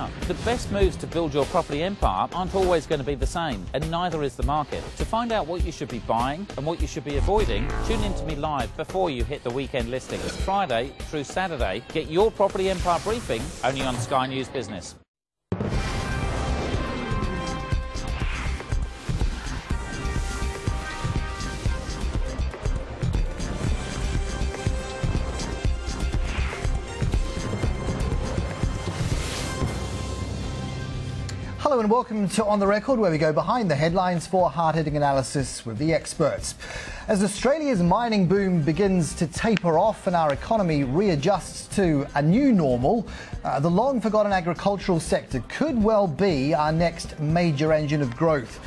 Empire. The best moves to build your property empire aren't always going to be the same, and neither is the market. To find out what you should be buying and what you should be avoiding, tune in to me live before you hit the weekend listings. Friday through Saturday, get your property empire briefing only on Sky News Business. Hello and welcome to On The Record, where we go behind the headlines for hard-hitting analysis with the experts. As Australia's mining boom begins to taper off and our economy readjusts to a new normal, the long-forgotten agricultural sector could well be our next major engine of growth.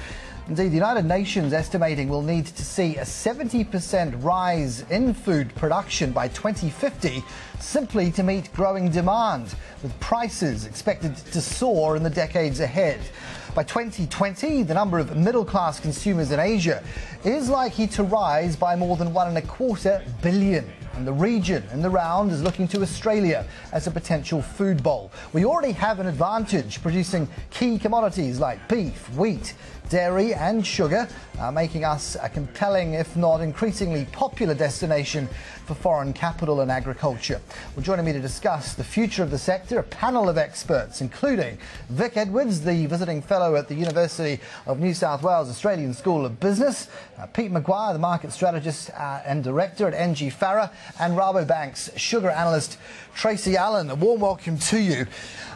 Indeed, the United Nations estimating we'll need to see a 70% rise in food production by 2050 simply to meet growing demand, with prices expected to soar in the decades ahead. By 2020, the number of middle-class consumers in Asia is likely to rise by more than 1.25 billion. And the region in the round is looking to Australia as a potential food bowl. We already have an advantage producing key commodities like beef, wheat, dairy and sugar, making us a compelling, if not increasingly popular destination for foreign capital and agriculture. Well, joining me to discuss the future of the sector, a panel of experts, including Vic Edwards, the visiting fellow at the University of New South Wales Australian School of Business, Pete Maguire, the market strategist and director at NG Farah, and Rabobank's sugar analyst Tracy Allen. A warm welcome to you.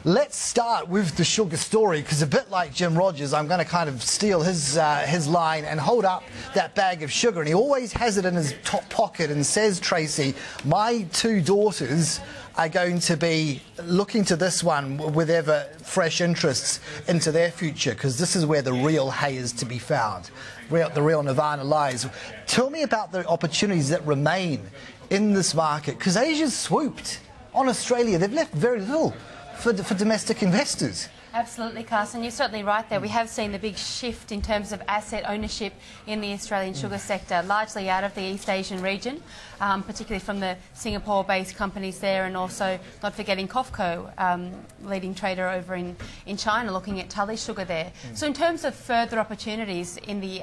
Let's start with the sugar story, because a bit like Jim Rogers, I'm going to kind of steal his line and hold up that bag of sugar, and he always has it in his top pocket and says, Tracy, my two daughters are going to be looking to this one with ever fresh interests into their future, because this is where the real hay is to be found, the real nirvana lies. Tell me about the opportunities that remain in this market, because Asia's swooped on Australia. They've left very little for domestic investors. Absolutely, Carson. You're certainly right there. We have seen the big shift in terms of asset ownership in the Australian sugar sector, largely out of the East Asian region, particularly from the Singapore-based companies there, and also not forgetting COFCO, leading trader over in China, looking at Tully sugar there. So in terms of further opportunities in the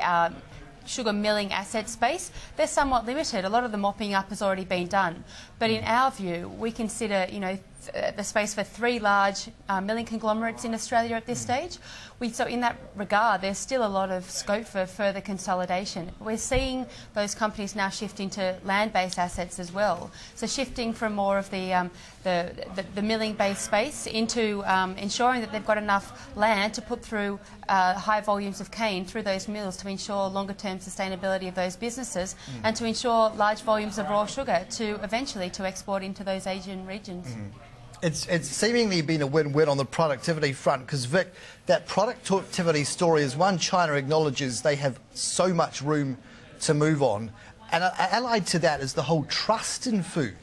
sugar milling asset space, they're somewhat limited. A lot of the mopping up has already been done. But in our view, we consider, the space for three large milling conglomerates in Australia at this stage. So in that regard, there's still a lot of scope for further consolidation. We're seeing those companies now shifting to land-based assets as well. So shifting from more of the milling-based space into ensuring that they've got enough land to put through high volumes of cane through those mills to ensure longer-term sustainability of those businesses and to ensure large volumes of raw sugar to eventually to export into those Asian regions. It's seemingly been a win-win on the productivity front, because, Vic, that productivity story is one China acknowledges they have so much room to move on. And allied to that is the whole trust in food.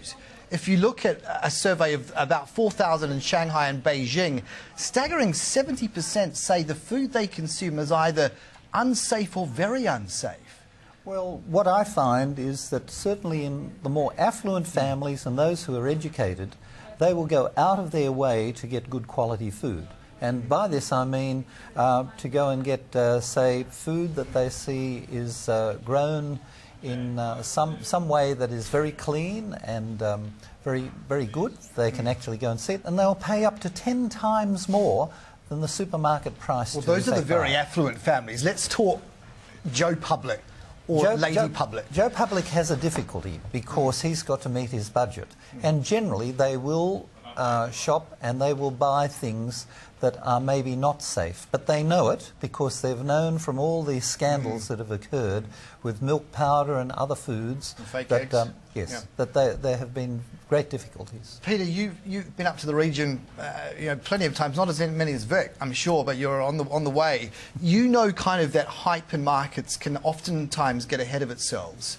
If you look at a survey of about 4,000 in Shanghai and Beijing, staggering 70% say the food they consume is either unsafe or very unsafe. Well, what I find is that certainly in the more affluent families and those who are educated, they will go out of their way to get good quality food. And by this I mean to go and get, say, food that they see is grown in some way that is very clean and very, very good. They can actually go and see it, and they'll pay up to 10 times more than the supermarket price. Well, those are the very affluent families. Let's talk Joe Public. Or Lady Public. Joe Public has a difficulty because he's got to meet his budget. And generally they will shop and they will buy things that are maybe not safe. But they know it because they've known from all these scandals that have occurred with milk powder and other foods that, that there have been great difficulties. Peter, you've been up to the region, plenty of times, not as many as Vic, I'm sure, but you're on the way. You know, kind of that hype in markets can oftentimes get ahead of itself.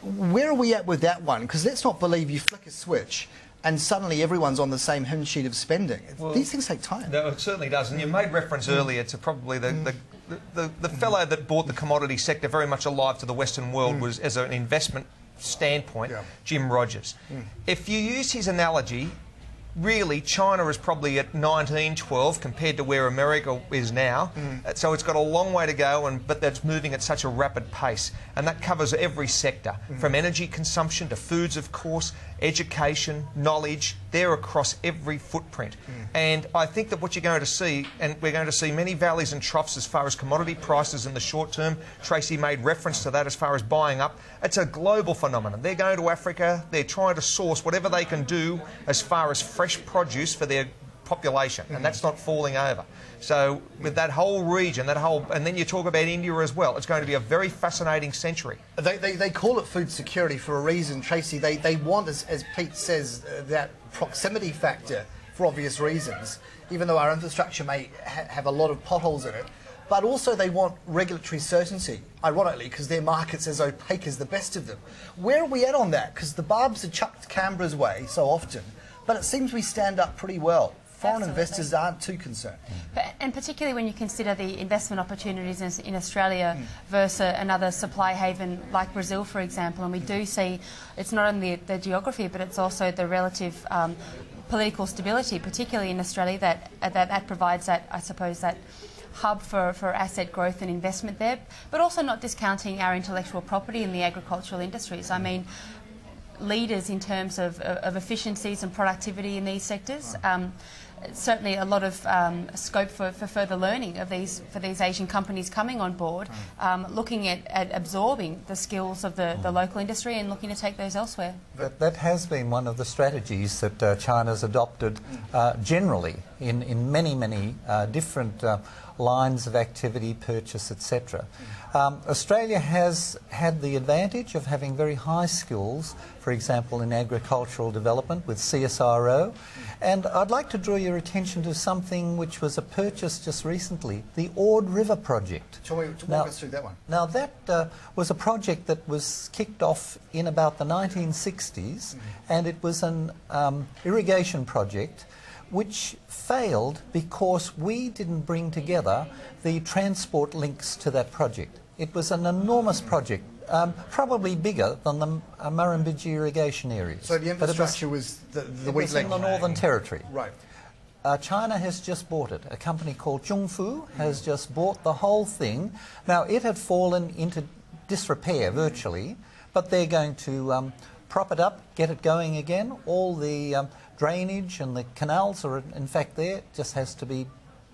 Where are we at with that one? Because let's not believe you flick a switch and suddenly everyone's on the same hymn sheet of spending. Well, these things take time. No, it certainly does. And you made reference earlier to probably the fellow that brought the commodity sector very much alive to the Western world was, as an investment standpoint, Jim Rogers. If you use his analogy, really, China is probably at 1912 compared to where America is now. So it's got a long way to go, but that's moving at such a rapid pace. And that covers every sector, from energy consumption to foods, of course, education, knowledge. They're across every footprint. And I think that what you're going to see, and we're going to see many valleys and troughs as far as commodity prices in the short term. Tracy made reference to that as far as buying up. It's a global phenomenon. They're going to Africa. They're trying to source whatever they can do as far as fresh produce for their population, and that's not falling over. So with that whole region, and then you talk about India as well, it's going to be a very fascinating century. They call it food security for a reason, Tracy. They want, as Pete says, that proximity factor for obvious reasons, even though our infrastructure may have a lot of potholes in it. But also they want regulatory certainty, ironically, because their market's as opaque as the best of them. Where are we at on that? Because the barbs are chucked Canberra's way so often, but it seems we stand up pretty well. Foreign investors aren't too concerned. And particularly when you consider the investment opportunities in Australia versus another supply haven like Brazil, for example. And we do see it's not only the geography, but it's also the relative political stability, particularly in Australia, that provides that, I suppose, that hub for asset growth and investment there, but also not discounting our intellectual property in the agricultural industries. I mean, leaders in terms of efficiencies and productivity in these sectors. Certainly a lot of scope for further learning for these Asian companies coming on board, looking at absorbing the skills of the local industry and looking to take those elsewhere. That has been one of the strategies that China's adopted generally in many different lines of activity, purchase, etc. Australia has had the advantage of having very high skills, for example, in agricultural development with CSIRO. And I'd like to draw your attention to something which was a purchase just recently, the Ord River project. Walk us through that one. Now that was a project that was kicked off in about the 1960s, and it was an irrigation project which failed because we didn't bring together the transport links to that project. It was an enormous project, probably bigger than the Murrumbidgee irrigation areas. So the infrastructure was the weak link. link. In the Northern Territory. Right. China has just bought it. A company called Zhongfu has just bought the whole thing. Now, it had fallen into disrepair virtually, but they're going to prop it up, get it going again. All the drainage and the canals are in fact there. It just has to be,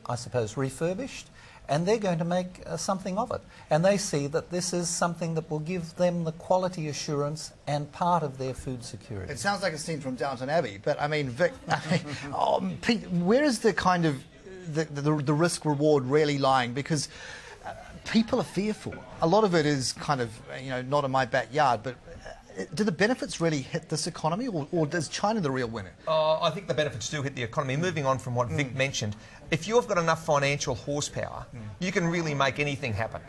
I suppose, refurbished. And they're going to make something of it. And they see that this is something that will give them the quality assurance and part of their food security. It sounds like a scene from Downton Abbey, but I mean, Vic, Pete, where is the kind of the risk-reward really lying? Because people are fearful. A lot of it is kind of, not in my backyard, but do the benefits really hit this economy, or does China the real winner? I think the benefits do hit the economy. Moving on from what Vic mentioned, if you've got enough financial horsepower, you can really make anything happen.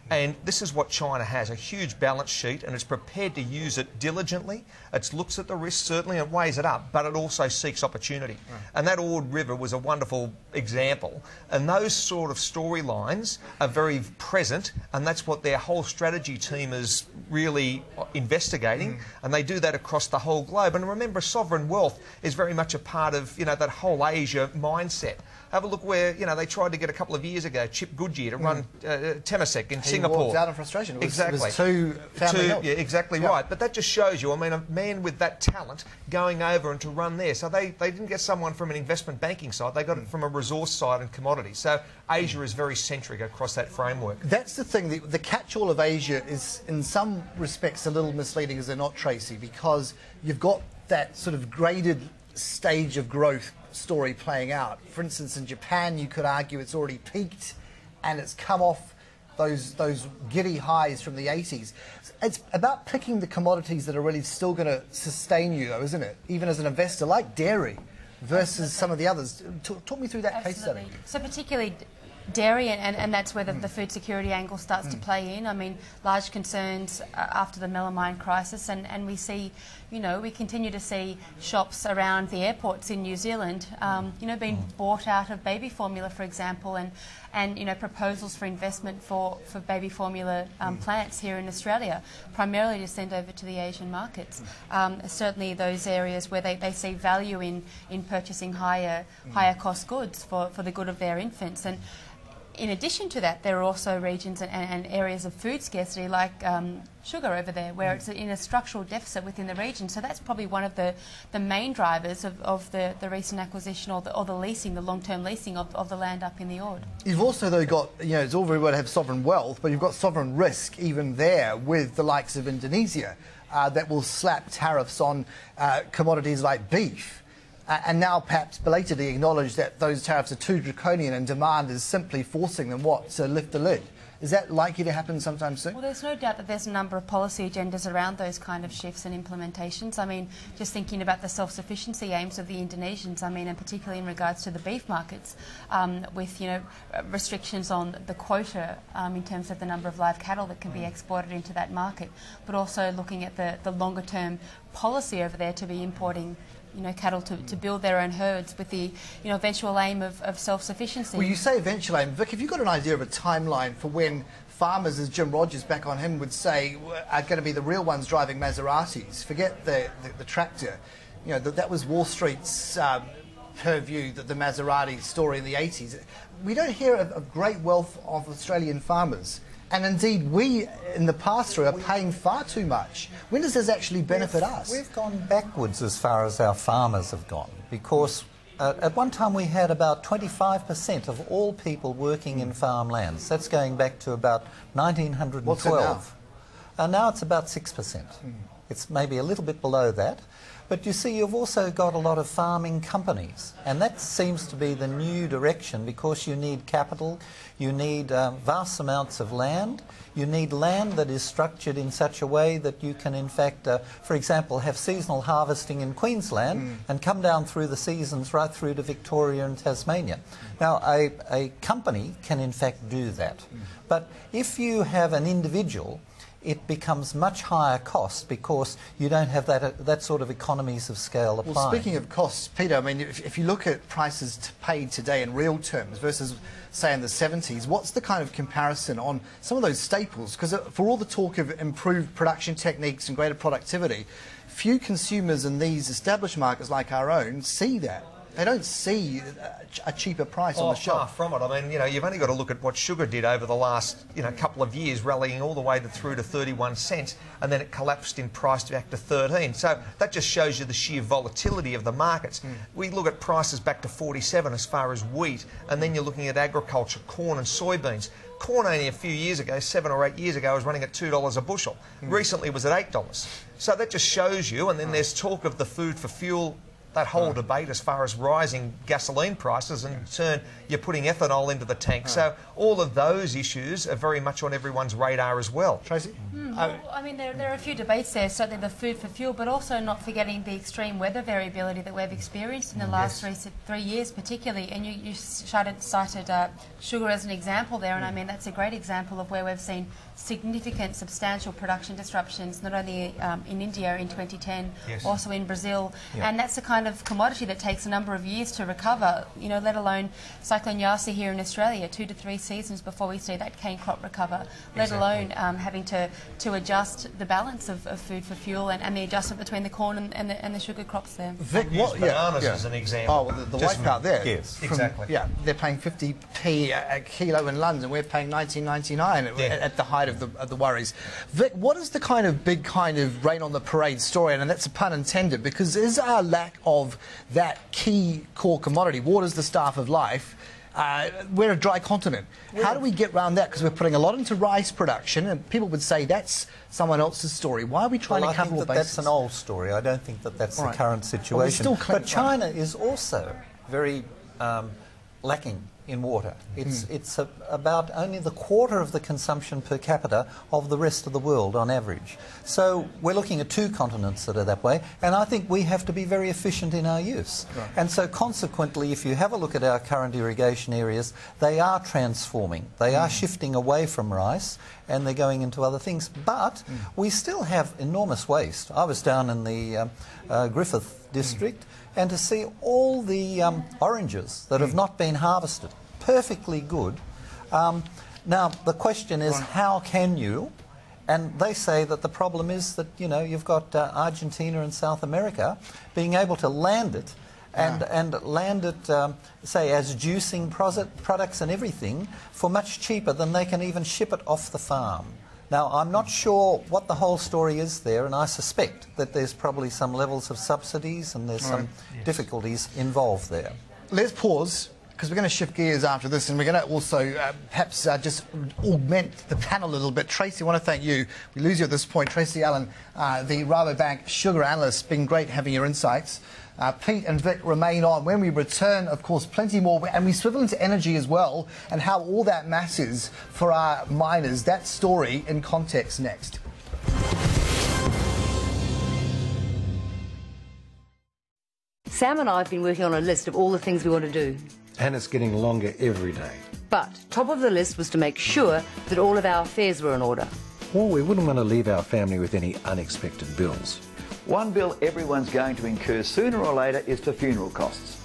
And this is what China has, a huge balance sheet, and it's prepared to use it diligently. It looks at the risk, certainly, and weighs it up, but it also seeks opportunity. And that Ord River was a wonderful example. And those sort of storylines are very present, and that's what their whole strategy team is really investigating, and they do that across the whole globe. And remember, sovereign wealth is very much a part of, that whole Asia mindset. Have a look where, they tried to get a couple of years ago Chip Goodyear to run Temasek in Singapore. He walked out in frustration. Exactly. It was too family help. Yeah, exactly right. But that just shows you, a man with that talent going over and to run there. So they didn't get someone from an investment banking side. They got it from a resource side and commodities. So Asia is very centric across that framework. That's the thing. The catch-all of Asia is, in some respects, a little misleading, is it not, Tracy? Because you've got that sort of graded stage of growth story playing out. For instance, in Japan, you could argue it's already peaked and it's come off those giddy highs from the 80s. It's about picking the commodities that are really still going to sustain you, though, isn't it? Even as an investor, like dairy versus some of the others. Talk me through that case study. So particularly dairy, and that's where the food security angle starts to play in. I mean, large concerns after the melamine crisis, and we see, you know, we continue to see shops around the airports in New Zealand, you know, being bought out of baby formula, for example, and you know, proposals for investment for baby formula plants here in Australia, primarily to send over to the Asian markets. Certainly those areas where they see value in purchasing higher cost goods for the good of their infants. And in addition to that, there are also regions and areas of food scarcity like sugar over there, where it's in a structural deficit within the region. So that's probably one of the main drivers of the recent acquisition or the leasing, the long-term leasing of the land up in the Ord. You've also, though, got, you know, it's all very well to have sovereign wealth, but you've got sovereign risk even there with the likes of Indonesia that will slap tariffs on commodities like beef. And now perhaps belatedly acknowledge that those tariffs are too draconian and demand is simply forcing them, to lift the lid. Is that likely to happen sometime soon? Well, there's no doubt that there's a number of policy agendas around those kind of shifts and implementations. I mean, just thinking about the self-sufficiency aims of the Indonesians, I mean, and particularly in regards to the beef markets, with, you know, restrictions on the quota in terms of the number of live cattle that can be exported into that market, but also looking at the longer-term policy over there to be importing, you know, cattle to build their own herds with the, you know, eventual aim of self-sufficiency. Well, you say eventual aim. Vic, have you got an idea of a timeline for when farmers, as Jim Rogers back on him would say, are going to be the real ones driving Maseratis? Forget the tractor. You know, that was Wall Street's purview, the Maserati story in the 80s. We don't hear of great wealth of Australian farmers. And indeed, we, in the pass-through, are paying far too much. When does this actually benefit us? We've gone backwards as far as our farmers have gone, because at one time we had about 25% of all people working in farmlands. That's going back to about 1912. What's it now? Now it's about 6%. It's maybe a little bit below that. But you see, you've also got a lot of farming companies, and that seems to be the new direction, because you need capital, you need vast amounts of land, you need land that is structured in such a way that you can, in fact, for example, have seasonal harvesting in Queensland and come down through the seasons right through to Victoria and Tasmania. Now, a company can, in fact, do that. But if you have an individual, it becomes much higher cost, because you don't have that sort of economies of scale applying. Well, speaking of costs, Peter, I mean, if you look at prices paid today in real terms versus, say, in the 70s, what's the kind of comparison on some of those staples? Because for all the talk of improved production techniques and greater productivity, few consumers in these established markets like our own see that. They don't see a cheaper price on the shelf. Far from it. I mean, you know, you've only got to look at what sugar did over the last, you know, couple of years, rallying all the way through to 31 cents, and then it collapsed in price back to 13. So that just shows you the sheer volatility of the markets. We look at prices back to 47 as far as wheat, and then you're looking at agriculture, corn and soybeans. Corn only a few years ago, 7 or 8 years ago, was running at $2 a bushel. Recently it was at $8. So that just shows you, and then there's talk of the food for fuel, that whole debate as far as rising gasoline prices, and in turn you're putting ethanol into the tank. So all of those issues are very much on everyone's radar as well. Tracy? Well, I mean, there are a few debates there, certainly the food for fuel, but also not forgetting the extreme weather variability that we've experienced in the last 3 years particularly. And you cited sugar as an example there, and I mean, that's a great example of where we've seen significant, substantial production disruptions, not only in India in 2010, also in Brazil. And that's the kind of commodity that takes a number of years to recover, you know, let alone Cyclone Yasi here in Australia, 2 to 3 seasons before we see that cane crop recover, let alone having to adjust the balance of food for fuel and the adjustment between the corn and the sugar crops there. Vic, Bananas as an example. Oh, well, the wipeout there. Yes, exactly. Yeah, they're paying 50p a kilo in London. We're paying 19.99 at the height of the worries. Vic, what is the kind of big kind of rain on the parade story? And that's a pun intended, because is our lack of that key core commodity, water's the staff of life, we're a dry continent. How do we get around that? Because we're putting a lot into rice production, and people would say that's someone else's story. Why are we trying to capital base? That's an old story. I don't think that that's the current situation. Well, but China is also very lacking in water. It's about only the quarter of the consumption per capita of the rest of the world on average. So we're looking at 2 continents that are that way, and I think we have to be very efficient in our use. Right. And so consequently, if you have a look at our current irrigation areas, they are transforming. They are shifting away from rice, and they're going into other things. But we still have enormous waste. I was down in the Griffith district, and to see all the oranges that have not been harvested, perfectly good. Now, the question is, how can you? And they say that the problem is that, you know, you've got Argentina and South America being able to land it and land it, say, as juicing products and everything for much cheaper than they can even ship it off the farm. Now, I'm not sure what the whole story is there, and I suspect that there's probably some levels of subsidies and there's some difficulties involved there. Let's pause, because we're going to shift gears after this, and we're going to also perhaps just augment the panel a little bit. Tracy, I want to thank you. We lose you at this point. Tracy Allen, the Rabobank sugar analyst. It's been great having your insights. Pete and Vic remain on. When we return, of course, plenty more, and we swivel into energy as well, and how all that matters for our miners. That story in context next. Sam and I have been working on a list of all the things we want to do. And it's getting longer every day. But top of the list was to make sure that all of our affairs were in order. Well, we wouldn't want to leave our family with any unexpected bills. One bill everyone's going to incur sooner or later is for funeral costs.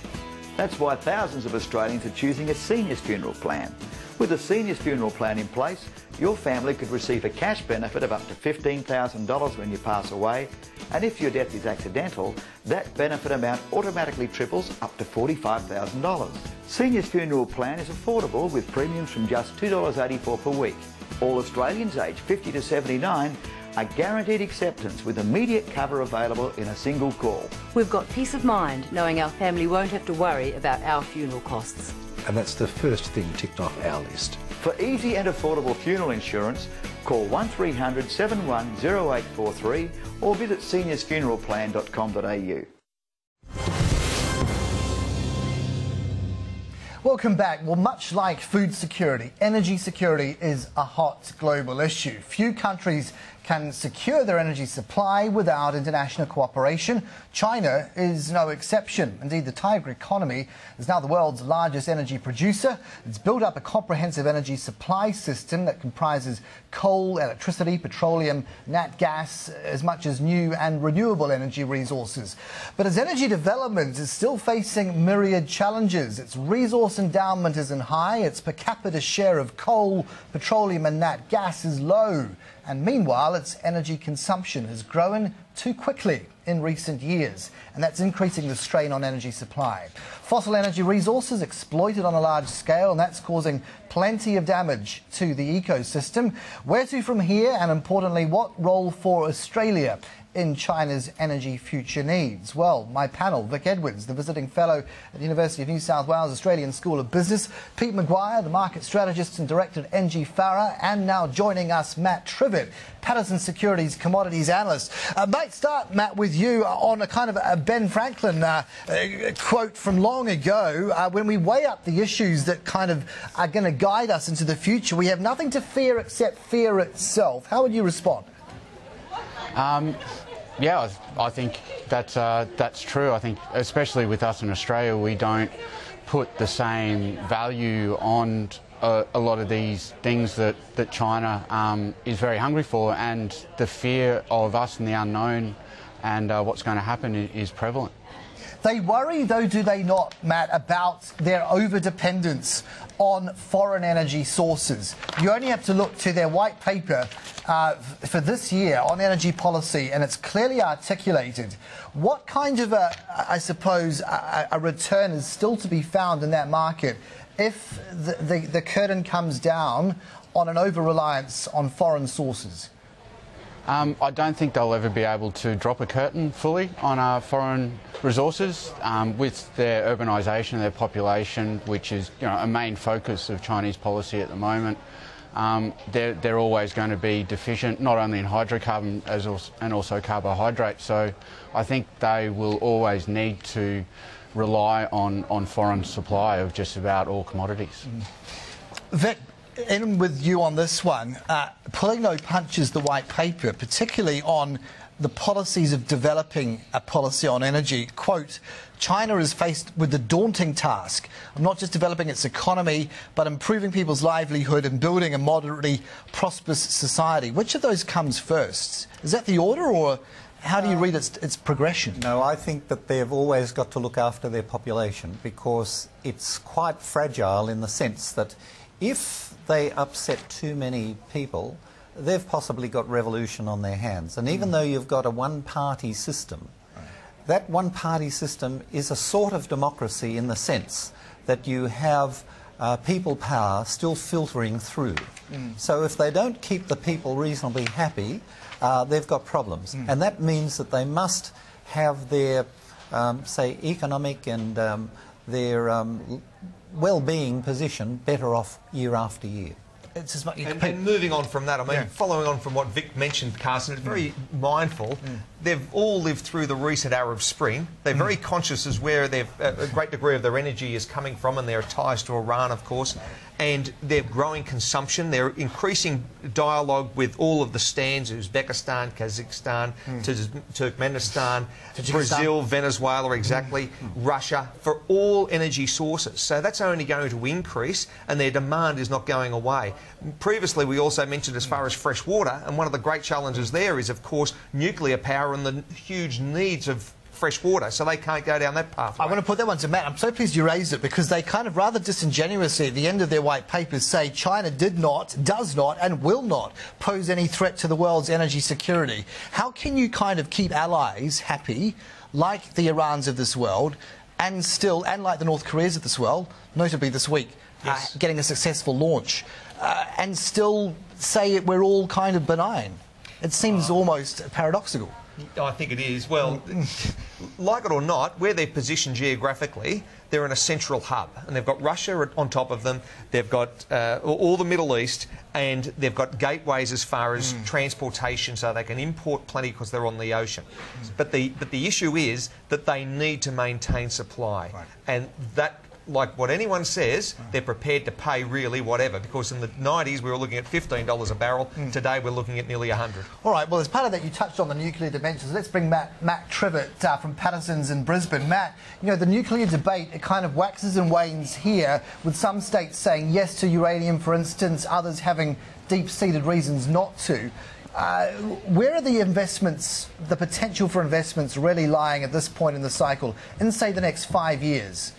That's why thousands of Australians are choosing a seniors funeral plan. With a seniors funeral plan in place, your family could receive a cash benefit of up to $15,000 when you pass away, and if your death is accidental, that benefit amount automatically triples up to $45,000. Seniors funeral plan is affordable with premiums from just $2.84 per week. All Australians aged 50 to 79 are guaranteed acceptance with immediate cover available in a single call. We've got peace of mind knowing our family won't have to worry about our funeral costs. And that's the first thing ticked off our list. For easy and affordable funeral insurance, call 1300 71 0843 or visit seniorsfuneralplan.com.au. Welcome back. Well, much like food security, energy security is a hot global issue. Few countries can secure their energy supply without international cooperation. China is no exception. Indeed, the Tiger economy is now the world's largest energy producer. It's built up a comprehensive energy supply system that comprises coal, electricity, petroleum, nat gas, as much as new and renewable energy resources. But as energy development is still facing myriad challenges, its resource endowment isn't high, its per capita share of coal, petroleum and nat gas is low. And meanwhile, its energy consumption has grown too quickly in recent years, and that's increasing the strain on energy supply. Fossil energy resources exploited on a large scale, and that's causing plenty of damage to the ecosystem. Where to from here, and importantly, what role for Australia in China's energy future needs? Well, my panel, Vic Edwards, the visiting fellow at the University of New South Wales Australian School of Business, Pete Maguire, the market strategist and director at NG Farah, and now joining us, Matt Trivett, Patterson Securities commodities analyst. Might start, Matt, with you on a kind of a Ben Franklin quote from long ago. When we weigh up the issues that kind of are going to guide us into the future, we have nothing to fear except fear itself. How would you respond? Yeah, I think that's true. I think especially with us in Australia, we don't put the same value on a lot of these things that China is very hungry for, and the fear of us and the unknown and what's going to happen is prevalent. They worry, though, do they not, Matt, about their over-dependence on foreign energy sources? You only have to look to their white paper for this year on energy policy, and it's clearly articulated. What kind of I suppose, a return is still to be found in that market if the curtain comes down on an over-reliance on foreign sources? I don't think they'll ever be able to drop a curtain fully on our foreign resources. With their urbanisation, their population, which is a main focus of Chinese policy at the moment, they're always going to be deficient, not only in hydrocarbon and also carbohydrates. So I think they will always need to rely on foreign supply of just about all commodities. Vic, in with you on this one. Pulling no punches, the white paper, particularly on the policies of developing a policy on energy. Quote, China is faced with the daunting task of not just developing its economy, but improving people's livelihood and building a moderately prosperous society. Which of those comes first? Is that the order, or how do you read its progression? No, I think that they've always got to look after their population, because it's quite fragile in the sense that if they upset too many people, they've possibly got revolution on their hands. And even though you've got a one-party system, that one-party system is a sort of democracy in the sense that you have people power still filtering through. So if they don't keep the people reasonably happy, they've got problems. And that means that they must have their, say, economic and their well-being position better off year after year. It's as much, and moving on from that, I mean, following on from what Vic mentioned, Carson, it's very mindful. They've all lived through the recent Arab Spring. They're very conscious as where a great degree of their energy is coming from, and their ties to Iran, of course. And their growing consumption, their increasing dialogue with all of the stands, Uzbekistan, Kazakhstan, Turkmenistan, Brazil, Venezuela, Russia, for all energy sources. So that's only going to increase, and their demand is not going away. Previously, we also mentioned as far as fresh water, and one of the great challenges there is, of course, nuclear power and the huge needs of fresh water, so they can't go down that pathway. I want to put that one to Matt. I'm so pleased you raised it, because they kind of rather disingenuously at the end of their white papers say China did not, does not and will not pose any threat to the world's energy security. How can you kind of keep allies happy, like the Irans of this world, and like the North Koreas of this world, notably this week, getting a successful launch, and still say we're all kind of benign? It seems almost paradoxical. I think it is. Well, like it or not, where they're positioned geographically, they're in a central hub, and they've got Russia on top of them, they've got all the Middle East, and they've got gateways as far as transportation, so they can import plenty because they're on the ocean. But the issue is that they need to maintain supply, and that, like what anyone says, they're prepared to pay really whatever, because in the 90s we were looking at $15 a barrel. Today we're looking at nearly 100. All right, well, as part of that, you touched on the nuclear dimensions. Let's bring Matt Trivett from Patterson's in Brisbane. Matt, you know, the nuclear debate, it kind of waxes and wanes here, with some states saying yes to uranium, for instance, others having deep-seated reasons not to. Where are the investments, the potential for investments really lying at this point in the cycle in, say, the next 5 years?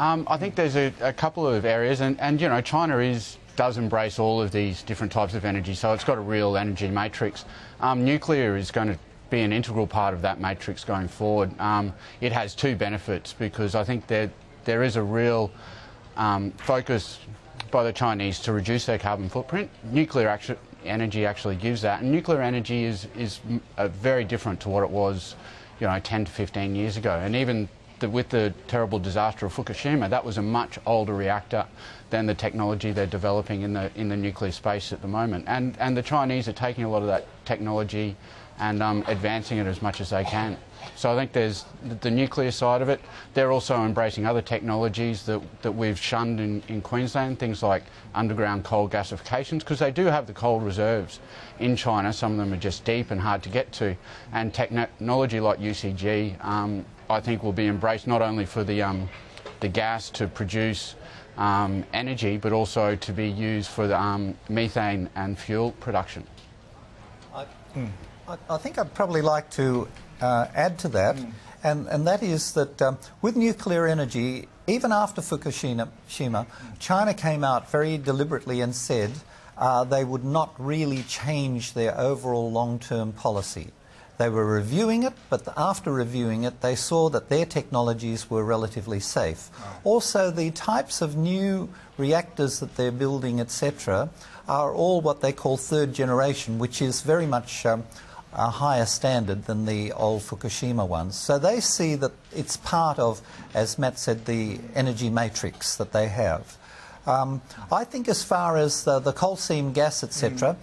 I think there's a couple of areas, and you know, China does embrace all of these different types of energy, so it's got a real energy matrix. Nuclear is going to be an integral part of that matrix going forward. It has two benefits, because I think there is a real focus by the Chinese to reduce their carbon footprint. Nuclear energy actually gives that, and nuclear energy is very different to what it was, you know, 10 to 15 years ago, and even with the terrible disaster of Fukushima, that was a much older reactor than the technology they're developing in the nuclear space at the moment. And the Chinese are taking a lot of that technology and advancing it as much as they can. So I think there's the nuclear side of it. They're also embracing other technologies that we've shunned in Queensland, things like underground coal gasifications, because they do have the coal reserves in China. Some of them are just deep and hard to get to. And technology like UCG, I think, will be embraced not only for the gas to produce energy, but also to be used for the methane and fuel production. I think I'd probably like to add to that, and that is that with nuclear energy, even after Fukushima, China came out very deliberately and said they would not really change their overall long-term policy. They were reviewing it, but after reviewing it, they saw that their technologies were relatively safe. Also, the types of new reactors that they're building, etc., are all what they call third generation, which is very much a higher standard than the old Fukushima ones. So they see that it's part of, as Matt said, the energy matrix that they have. I think as far as the coal seam gas, etc.,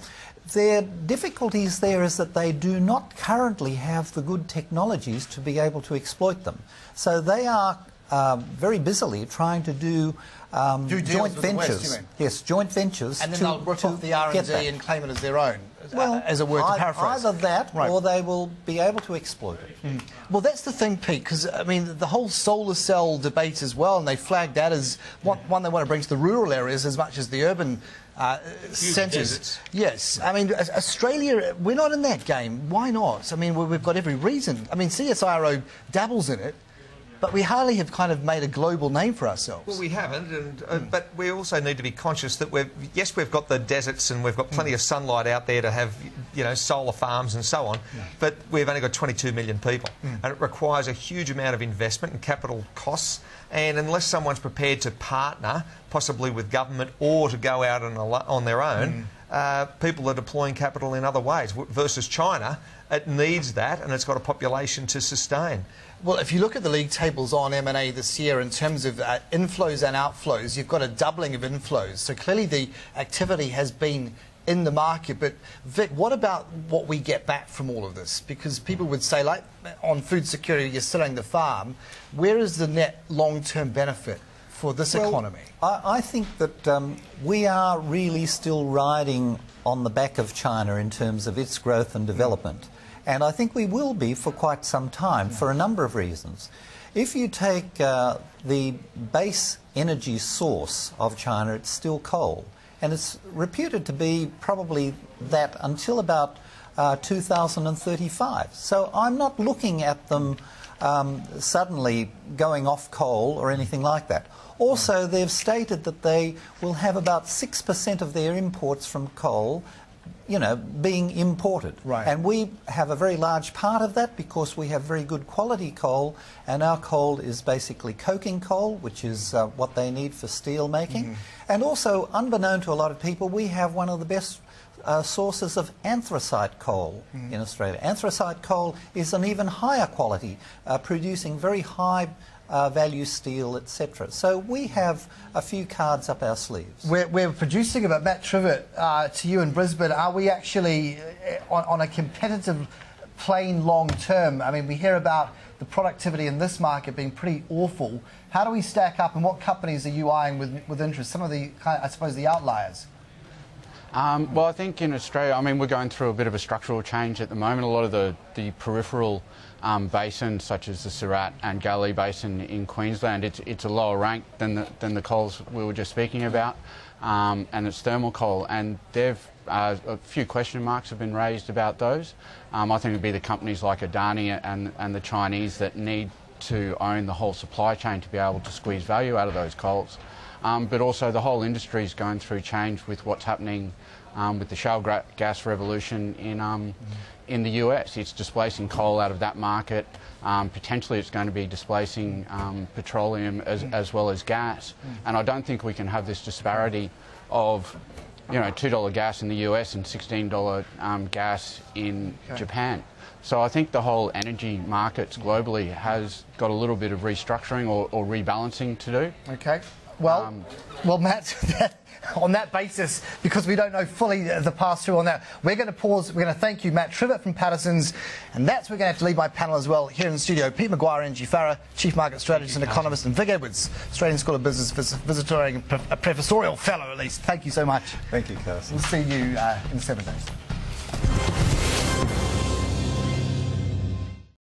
their difficulties there is that they do not currently have the good technologies to be able to exploit them. So they are very busily trying to do joint ventures. West, you mean? Yes, joint ventures. And then they'll rip off the R&D and claim it as their own, as a word to paraphrase. Either that, right, or they will be able to exploit it. Well, that's the thing, Pete, because, I mean, the whole solar cell debate as well, and they flagged that as one they want to bring to the rural areas as much as the urban centres. Yes. I mean, Australia, we're not in that game. Why not? I mean, we've got every reason. I mean, CSIRO dabbles in it, but we hardly have kind of made a global name for ourselves. Well, we haven't, but we also need to be conscious that we've got the deserts and we've got plenty of sunlight out there to have, you know, solar farms and so on, but we've only got 22 million people, and it requires a huge amount of investment and capital costs, and unless someone's prepared to partner, possibly with government, or to go out on their own, people are deploying capital in other ways. Versus China, it needs that, and it's got a population to sustain. Well, if you look at the league tables on M&A this year in terms of inflows and outflows, you've got a doubling of inflows. So clearly the activity has been in the market. But Vic, what about what we get back from all of this? Because people would say, like on food security, you're selling the farm. Where is the net long-term benefit for this economy? I think that we are really still riding on the back of China in terms of its growth and development. And I think we will be for quite some time for a number of reasons. If you take the base energy source of China, it's still coal. And it's reputed to be probably that until about 2035. So I'm not looking at them suddenly going off coal or anything like that. Also, they've stated that they will have about 6% of their imports from coal, you know, being imported. Right. And we have a very large part of that because we have very good quality coal, and our coal is basically coking coal, which is what they need for steel making. And also, unbeknown to a lot of people, we have one of the best sources of anthracite coal in Australia. Anthracite coal is an even higher quality, producing very high value steel, etc. So we have a few cards up our sleeves. We're producing about Matt Trivett to you in Brisbane. Are we actually on a competitive plane long term? I mean, we hear about the productivity in this market being pretty awful. How do we stack up, and what companies are you eyeing with interest? Some of the, I suppose, the outliers. Well, I think in Australia, I mean, we're going through a bit of a structural change at the moment. A lot of the peripheral basins, such as the Surat and Galilee Basin in Queensland, it's a lower rank than the coals we were just speaking about, and it's thermal coal. And a few question marks have been raised about those. I think it'd be the companies like Adani and the Chinese that need to own the whole supply chain to be able to squeeze value out of those coals. But also the whole industry is going through change with what's happening with the shale gas revolution in the US. It's displacing coal out of that market. Potentially it's going to be displacing petroleum as well as gas. And I don't think we can have this disparity of, you know, $2 gas in the US and $16 gas in Japan. So I think the whole energy markets globally has got a little bit of restructuring or rebalancing to do. Okay. Well, Matt, on that basis, because we don't know fully the pass-through on that, we're going to pause. We're going to thank you, Matt Trivett from Patterson's, and that's we're going to have to leave my panel as well here in the studio. Pete Maguire, Angie Farah, Chief Market Strategist and Economist, and Vic Edwards, Australian School of Business visiting a professorial fellow at least. Thank you so much. Thank you, Carson. We'll see you in 7 days.